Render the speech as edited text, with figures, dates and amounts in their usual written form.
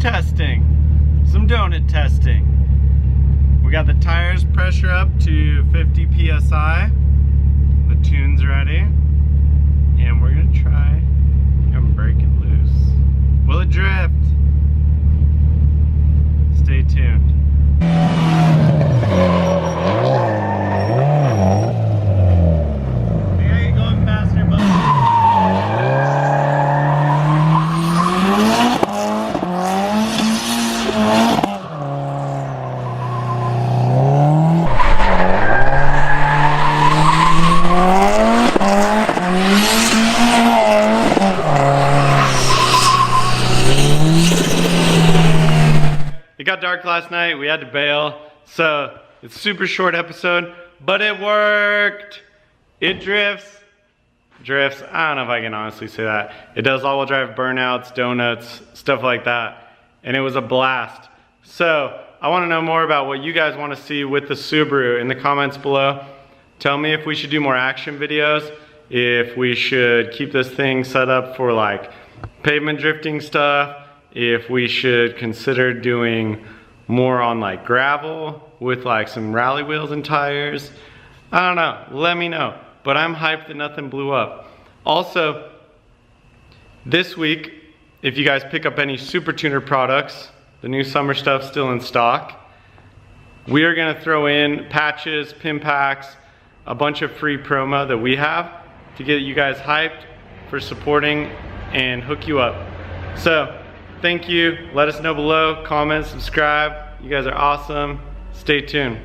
testing, some donut testing. We got the tires pressure up to 50 psi. The tune's ready, and we're gonna try and break it loose. Will it drift? Stay tuned. It got dark last night, we had to bail, so it's a super short episode, but it worked. It drifts, I don't know if I can honestly say that. It does all-wheel drive burnouts, donuts, stuff like that, and it was a blast. So I want to know more about what you guys want to see with the Subaru in the comments below. Tell me if we should do more action videos, if we should keep this thing set up for like pavement drifting stuff, if we should consider doing more on like gravel with like some rally wheels and tires. I don't know, let me know. But I'm hyped that nothing blew up. Also, this week, if you guys pick up any Super Tuner products, the new summer stuff's still in stock. We are gonna throw in patches, pin packs, a bunch of free promo that we have to get you guys hyped for supporting and hook you up. So, thank you. Let us know below, comment, subscribe. You guys are awesome. Stay tuned.